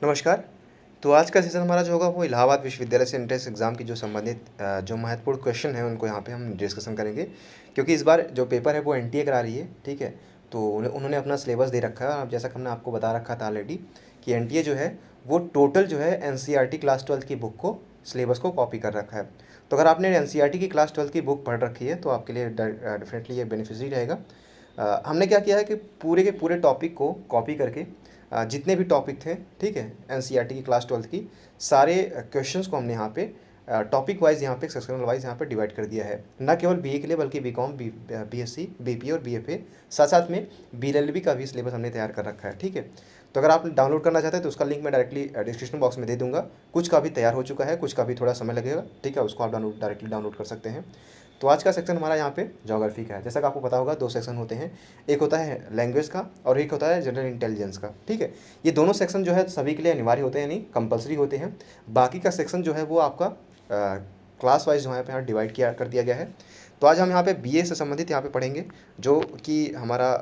नमस्कार। तो आज का सेशन हमारा जो होगा वो इलाहाबाद विश्वविद्यालय से एंट्रेंस एग्ज़ाम की जो संबंधित जो महत्वपूर्ण क्वेश्चन हैं उनको यहाँ पे हम डिस्कशन करेंगे। क्योंकि इस बार जो पेपर है वो एनटीए करा रही है, ठीक है। तो उन्होंने अपना सिलेबस दे रखा है, अब जैसा कि हमने आपको बता रखा था ऑलरेडी कि एनटीए जो है वो टोटल जो है एनसीईआरटी क्लास 12 की बुक को सिलेबस को कॉपी कर रखा है। तो अगर आपने एनसीईआरटी की क्लास 12 की बुक पढ़ रखी है तो आपके लिए डेफिनेटली ये बेनिफिशियरी रहेगा। हमने क्या किया है कि पूरे के पूरे टॉपिक को कॉपी करके जितने भी टॉपिक थे, ठीक है, एनसीईआरटी की क्लास 12 की सारे क्वेश्चंस को हमने यहाँ पे टॉपिक वाइज यहाँ पे सेक्शनल वाइज यहाँ पे डिवाइड कर दिया है। ना केवल बीए के लिए बल्कि बीकॉम, बीएससी, बीपीए और बीएफए, साथ साथ में बीएलएलबी का भी सिलेबस हमने तैयार कर रखा है, ठीक है। तो अगर आप डाउनलोड करना चाहते हैं तो उसका लिंक मैं डायरेक्टली डिस्क्रिप्शन बॉक्स में दे दूंगा। कुछ का भी तैयार हो चुका है, कुछ का भी थोड़ा समय लगेगा, ठीक है, उसको आप डायरेक्टली डाउनलोड कर सकते हैं। तो आज का सेक्शन हमारा यहाँ पे ज्योग्राफी का है। जैसा कि आपको पता होगा 2 सेक्शन होते हैं, एक होता है लैंग्वेज का और एक होता है जनरल इंटेलिजेंस का, ठीक है। ये दोनों सेक्शन जो है सभी के लिए अनिवार्य होते हैं, नहीं कंपलसरी होते हैं। बाकी का सेक्शन जो है वो आपका क्लास वाइज जो है यहाँ डिवाइड किया कर दिया गया है। तो आज हम यहाँ पे बीए से संबंधित यहाँ पे पढ़ेंगे जो कि हमारा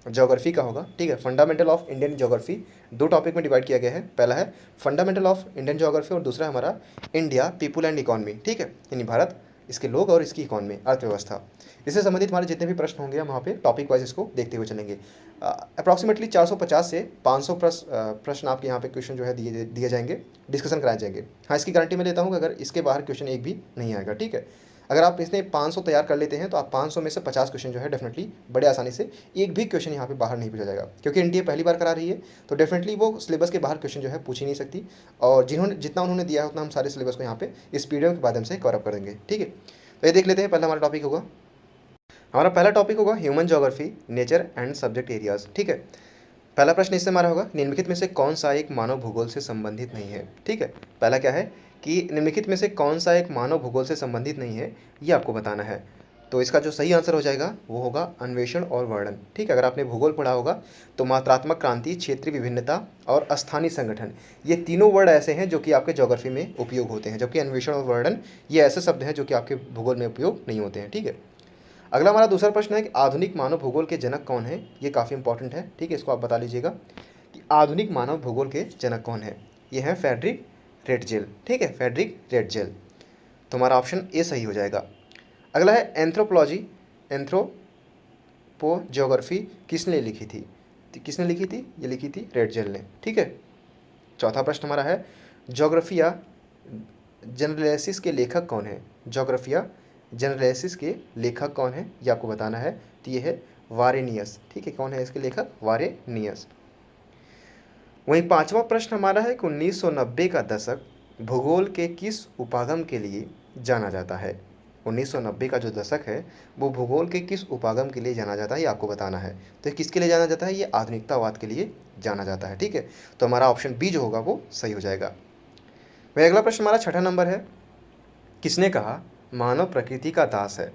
ज्योग्राफी का होगा, ठीक है। Fundamental of Indian geography 2 topic में डिवाइड किया गया है। पहला है फंडामेंटल ऑफ इंडियन ज्योग्राफी और दूसरा हमारा इंडिया पीपुल एंड इकॉनमी, ठीक है, यानी भारत, इसके लोग और इसकी इकॉनमी, अर्थव्यवस्था। इससे संबंधित हमारे जितने भी प्रश्न होंगे हम वहाँ पे टॉपिक वाइज इसको देखते हुए चलेंगे। अप्रॉक्सीमेटली 450 से 500 प्रश्न आपके यहाँ पे क्वेश्चन जो है दिए जाएंगे, डिस्कशन कराए जाएंगे। हाँ, इसकी गारंटी मैं लेता हूँ कि अगर इसके बाहर क्वेश्चन एक भी नहीं आएगा, ठीक है। अगर आप इसने 500 तैयार कर लेते हैं तो आप 500 में से 50 क्वेश्चन जो है डेफिनेटली बड़े आसानी से, एक भी क्वेश्चन यहाँ पे बाहर नहीं पूछा जाएगा, क्योंकि एनटीए पहली बार करा रही है। तो डेफिनेटली वो सिलेबस के बाहर क्वेश्चन जो है पूछ ही नहीं सकती, और जितना उन्होंने दिया है उतना हम सारे सिलेबस को यहाँ पे इस पीडीएफ के माध्यम से कवर अप कर देंगे, ठीक है। तो ये देख लेते हैं, पहला हमारा टॉपिक होगा, हमारा पहला टॉपिक होगा human geography, nature and subject areas, ठीक है। पहला प्रश्न इससे हमारा होगा निम्नलिखित में से कौन सा एक मानव भूगोल से संबंधित नहीं है, ठीक है। पहला क्या है कि निम्नलिखित में से कौन सा एक मानव भूगोल से संबंधित नहीं है, ये आपको बताना है। तो इसका जो सही आंसर हो जाएगा वो होगा अन्वेषण और वर्णन, ठीक है। अगर आपने भूगोल पढ़ा होगा तो मात्रात्मक क्रांति, क्षेत्रीय विभिन्नता और स्थानीय संगठन, ये तीनों वर्ड ऐसे हैं जो कि आपके ज्योग्राफी में उपयोग होते हैं, जबकि अन्वेषण और वर्णन ये ऐसे शब्द हैं जो कि आपके भूगोल में उपयोग नहीं होते हैं, ठीक है। अगला हमारा दूसरा प्रश्न है कि आधुनिक मानव भूगोल के जनक कौन है। ये काफ़ी इंपॉर्टेंट है, ठीक है, इसको आप बता लीजिएगा कि आधुनिक मानव भूगोल के जनक कौन है। ये है फ्रेडरिक रेटजेल, ठीक है, फ्रेडरिक रेटजेल। तो हमारा ऑप्शन ए सही हो जाएगा। अगला है एंथ्रोपोलॉजी, एंथ्रोपो ज्योग्राफी किसने लिखी थी। किसने लिखी थी, ये लिखी थी रेटजेल ने, ठीक है। चौथा प्रश्न हमारा है ज्योग्राफिया जनरलेसिस के लेखक कौन है। ज्योग्राफिया जनरलेसिस के लेखक कौन है, ये आपको बताना है। तो ये है वारेनियस, ठीक है। कौन है इसके लेखक, वारेनियस। वहीं पांचवा प्रश्न हमारा है कि 1990 का दशक भूगोल के किस उपागम के लिए जाना जाता है। 1990 का जो दशक है वो भूगोल के किस उपागम के लिए जाना जाता है, ये आपको बताना है। तो किसके लिए जाना जाता है, ये आधुनिकतावाद के लिए जाना जाता है, ठीक है। तो हमारा ऑप्शन बी जो होगा वो सही हो जाएगा। वही अगला प्रश्न हमारा छठा नंबर है, किसने कहा मानव प्रकृति का दास है।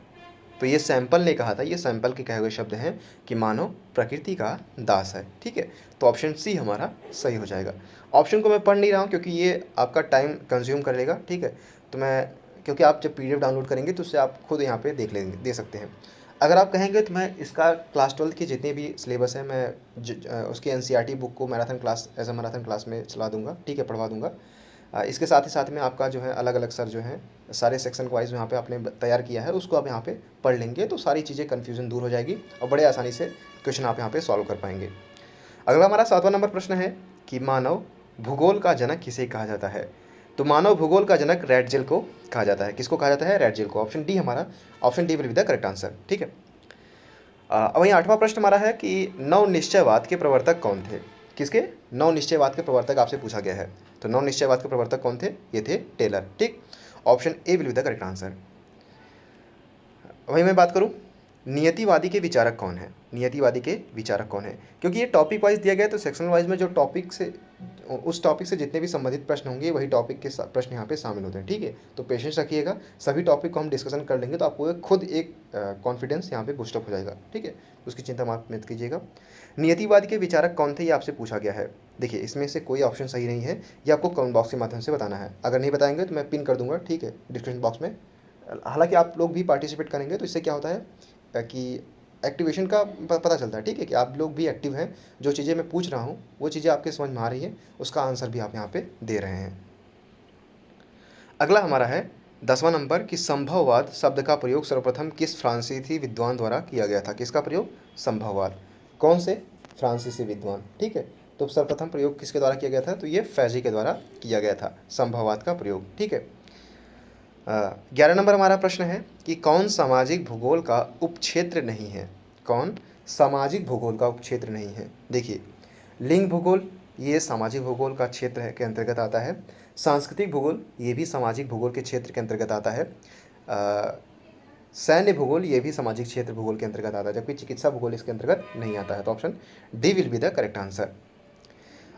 तो ये सैंपल ने कहा था, ये सैंपल के कहे हुए शब्द हैं कि मानव प्रकृति का दास है, ठीक है। तो ऑप्शन सी हमारा सही हो जाएगा। ऑप्शन को मैं पढ़ नहीं रहा हूँ क्योंकि ये आपका टाइम कंज्यूम कर लेगा, ठीक है। तो मैं, क्योंकि आप जब पीडीएफ डाउनलोड करेंगे तो उससे आप खुद यहाँ पे दे सकते हैं। अगर आप कहेंगे तो मैं इसका क्लास 12 की जितने भी सिलेबस है मैं उसकी एनसीईआरटी बुक को marathon class as a marathon class में चला दूंगा, ठीक है, पढ़वा दूंगा। इसके साथ ही साथ में आपका जो है अलग अलग सर जो है सारे सेक्शन वाइज यहाँ पे आपने तैयार किया है, उसको आप यहाँ पे पढ़ लेंगे तो सारी चीज़ें कन्फ्यूजन दूर हो जाएगी और बड़े आसानी से क्वेश्चन आप यहाँ पे सॉल्व कर पाएंगे। अगला हमारा 7वां नंबर प्रश्न है कि मानव भूगोल का जनक किसे कहा जाता है। तो मानव भूगोल का जनक रेटजेल को कहा जाता है। किसको कहा जाता है, रेटजेल को। ऑप्शन डी हमारा, option D will be the correct answer, ठीक है। वहीं 8वां प्रश्न हमारा है कि नव निश्चयवाद के प्रवर्तक कौन थे। किसके, नव निश्चयवाद के प्रवर्तक आपसे पूछा गया है। तो नव निश्चयवाद के प्रवर्तक कौन थे, ये थे टेलर, ठीक। Option A will be the correct answer. वहीं मैं बात करूं नियतिवादी के विचारक कौन है। नियतिवादी के विचारक कौन है, क्योंकि ये टॉपिक वाइज दिया गया है तो सेक्शन वाइज में जो टॉपिक से, उस टॉपिक से जितने भी संबंधित प्रश्न होंगे वही टॉपिक के प्रश्न यहाँ पे शामिल होते हैं, ठीक है। तो पेशेंस रखिएगा, सभी टॉपिक को हम डिस्कशन कर लेंगे तो आपको खुद एक कॉन्फिडेंस यहाँ पे बूस्टअप हो जाएगा, ठीक है। उसकी चिंता मत कीजिएगा। नियतिवादी के विचारक कौन थे, ये आपसे पूछा गया है। देखिए इसमें से कोई ऑप्शन सही नहीं है, ये आपको कमेंट बॉक्स के माध्यम से बताना है। अगर नहीं बताएंगे तो मैं पिन कर दूंगा, ठीक है, डिस्क्रिप्शन बॉक्स में। हालांकि आप लोग भी पार्टिसिपेट करेंगे तो इससे क्या होता है कि एक्टिवेशन का पता चलता है, ठीक है, कि आप लोग भी एक्टिव हैं, जो चीज़ें मैं पूछ रहा हूँ वो चीज़ें आपके समझ में आ रही हैं, उसका आंसर भी आप यहाँ पे दे रहे हैं। अगला हमारा है 10वां नंबर कि संभववाद शब्द का प्रयोग सर्वप्रथम किस फ्रांसीसी विद्वान द्वारा किया गया था। किसका प्रयोग? संभववाद। कौन से? फ्रांसीसी विद्वान, ठीक है। तो सर्वप्रथम प्रयोग किसके द्वारा किया गया था? तो ये फैजी के द्वारा किया गया था संभववाद का प्रयोग, ठीक है। 11 नंबर हमारा प्रश्न है कि कौन सामाजिक भूगोल का उपक्षेत्र नहीं है? कौन सामाजिक भूगोल का उपक्षेत्र नहीं है? देखिए, लिंग भूगोल ये सामाजिक भूगोल का क्षेत्र है के अंतर्गत आता है। सांस्कृतिक भूगोल ये भी सामाजिक भूगोल के क्षेत्र के अंतर्गत आता है। सैन्य भूगोल ये भी सामाजिक क्षेत्र भूगोल के अंतर्गत आता है, जबकि चिकित्सा भूगोल इसके अंतर्गत नहीं आता है। तो option D will be the correct answer.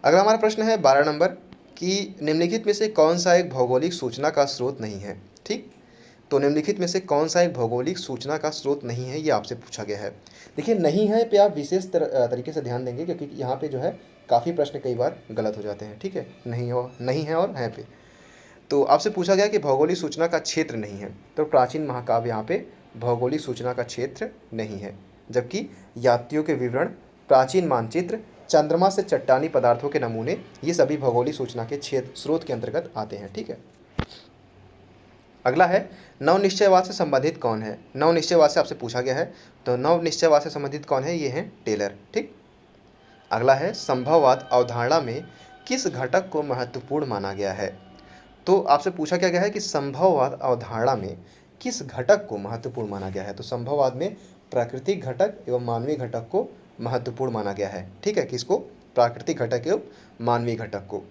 अगला हमारा प्रश्न है 12 नंबर कि निम्नलिखित में से कौन सा एक भौगोलिक सूचना का स्रोत नहीं है? ठीक, तो निम्नलिखित में से कौन सा एक भौगोलिक सूचना का स्रोत नहीं है, ये आपसे पूछा गया है। देखिए, नहीं है पे आप विशेष तरीके से ध्यान देंगे, क्योंकि यहाँ पे जो है काफ़ी प्रश्न कई बार गलत हो जाते हैं, ठीक है। नहीं है और है पे, तो आपसे पूछा गया कि भौगोलिक सूचना का क्षेत्र नहीं है, तो प्राचीन महाकाव्य यहाँ पे भौगोलिक सूचना का क्षेत्र नहीं है, जबकि यात्रियों के विवरण, प्राचीन मानचित्र, चंद्रमा से चट्टानी पदार्थों के नमूने, ये सभी भौगोलिक सूचना के क्षेत्र स्रोत के अंतर्गत आते हैं, ठीक है। अगला है नवनिश्चयवाद से संबंधित कौन है? नवनिश्चयवाद से आपसे पूछा गया है, तो नवनिश्चयवाद से संबंधित कौन है? ये हैं टेलर, ठीक। अगला है संभववाद अवधारणा में किस घटक को महत्वपूर्ण माना गया है? तो आपसे पूछा क्या गया है कि संभववाद अवधारणा में किस घटक को महत्वपूर्ण माना गया है? तो संभववाद में प्राकृतिक घटक एवं मानवीय घटक को महत्वपूर्ण माना गया है, ठीक है। किसको? प्राकृतिक घटक एवं मानवीय घटक को।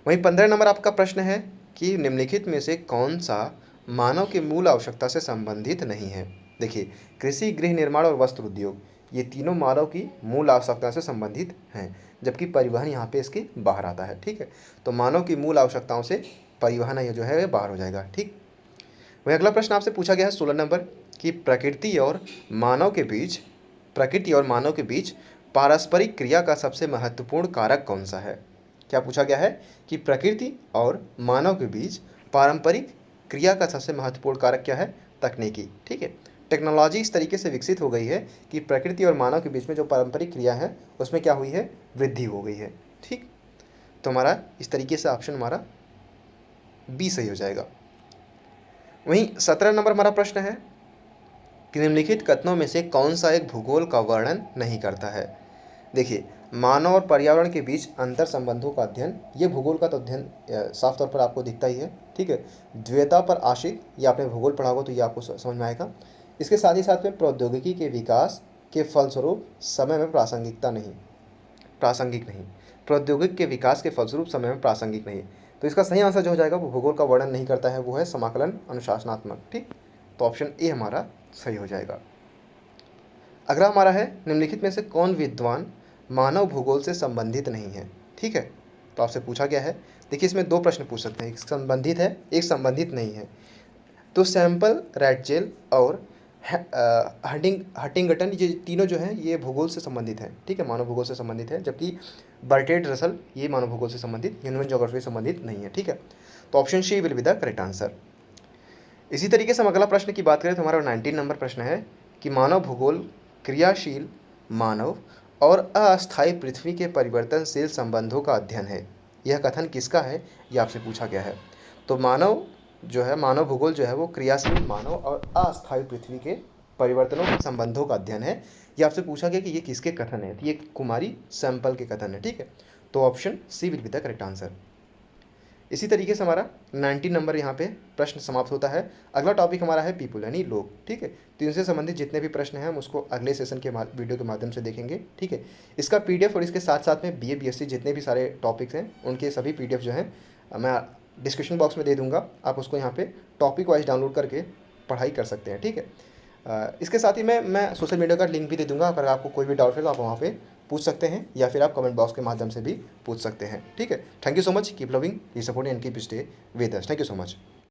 वहीं 15 नंबर आपका प्रश्न है कि निम्नलिखित में से कौन सा मानव के मूल आवश्यकता से संबंधित नहीं है? देखिए, कृषि, गृह निर्माण और वस्त्र उद्योग ये तीनों मानव की मूल आवश्यकता से संबंधित हैं, जबकि परिवहन यहाँ पे इसके बाहर आता है, ठीक है। तो मानव की मूल आवश्यकताओं से परिवहन ये जो है बाहर हो जाएगा, ठीक। वही अगला प्रश्न आपसे पूछा गया है 16 नंबर कि प्रकृति और मानव के बीच पारस्परिक क्रिया का सबसे महत्वपूर्ण कारक कौन सा है? क्या पूछा गया है कि प्रकृति और मानव के बीच पारंपरिक क्रिया का सबसे महत्वपूर्ण कारक क्या है? तकनीकी, ठीक है। टेक्नोलॉजी इस तरीके से विकसित हो गई है कि प्रकृति और मानव के बीच में जो पारंपरिक क्रिया है उसमें क्या हुई है? वृद्धि हो गई है, ठीक। तो हमारा इस तरीके से ऑप्शन हमारा बी सही हो जाएगा। वहीं 17 नंबर हमारा प्रश्न है कि निम्नलिखित कथनों में से कौन सा एक भूगोल का वर्णन नहीं करता है? देखिए, मानव और पर्यावरण के बीच अंतर संबंधों का अध्ययन, ये भूगोल का तो अध्ययन साफ तौर पर आपको दिखता ही है, ठीक है। द्वैता पर आश्रित, ये आपने भूगोल पढ़ा होगा तो ये आपको समझ में आएगा। इसके साथ ही साथ में प्रौद्योगिकी के विकास के फलस्वरूप समय में प्रासंगिक नहीं, प्रौद्योगिकी के विकास के फलस्वरूप समय में प्रासंगिक नहीं। तो इसका सही आंसर जो हो जाएगा वो भूगोल का वर्णन नहीं करता है, वो है समाकलन अनुशासनात्मक, ठीक। तो ऑप्शन ए हमारा सही हो जाएगा। अगला हमारा है निम्नलिखित में से कौन विद्वान मानव भूगोल से संबंधित नहीं है? ठीक है, तो आपसे पूछा गया है। देखिए, इसमें दो प्रश्न पूछ सकते हैं, एक संबंधित है, एक संबंधित नहीं है। तो सैम्पल, रैटजेल और हटिंगटन, ये तीनों जो हैं ये भूगोल से संबंधित हैं, ठीक है, मानव भूगोल से संबंधित है, जबकि बर्टेड रसल ये मानव भूगोल से संबंधित, ह्यूमन ज्योग्राफी से संबंधित नहीं है, ठीक है। तो option C will be the correct answer. इसी तरीके से हम अगला प्रश्न की बात करें तो हमारा 19 नंबर प्रश्न है कि मानव भूगोल क्रियाशील मानव और अस्थायी पृथ्वी के परिवर्तनशील संबंधों का अध्ययन है। यह कथन किसका है, यह आपसे पूछा गया है। तो मानव भूगोल जो है वो क्रियाशील मानव और अस्थायी पृथ्वी के परिवर्तनों के संबंधों का अध्ययन है। यह आपसे पूछा गया कि ये किसके कथन है, तो ये कुमारी सैंपल के कथन है, ठीक है। तो option C will be the correct answer. इसी तरीके से हमारा 19 नंबर यहाँ पे प्रश्न समाप्त होता है। अगला टॉपिक हमारा है पीपुल यानी लोग, ठीक है। तो इनसे संबंधित जितने भी प्रश्न हैं हम उसको अगले सेशन के वीडियो के माध्यम से देखेंगे, ठीक है। इसका पीडीएफ और इसके साथ साथ में बीए बीएससी जितने भी सारे टॉपिक्स हैं उनके सभी पीडीएफ जो हैं मैं डिस्क्रिप्शन बॉक्स में दे दूँगा, आप उसको यहाँ पर टॉपिक वाइज डाउनलोड करके पढ़ाई कर सकते हैं, ठीक है। इसके साथ ही मैं सोशल मीडिया का लिंक भी दे दूँगा, अगर आपको कोई भी डाउट है तो आप वहाँ पर पूछ सकते हैं या फिर आप कमेंट बॉक्स के माध्यम से भी पूछ सकते हैं, ठीक है। Thank you so much, keep loving, keep supporting and keep stay with us. Thank you so much.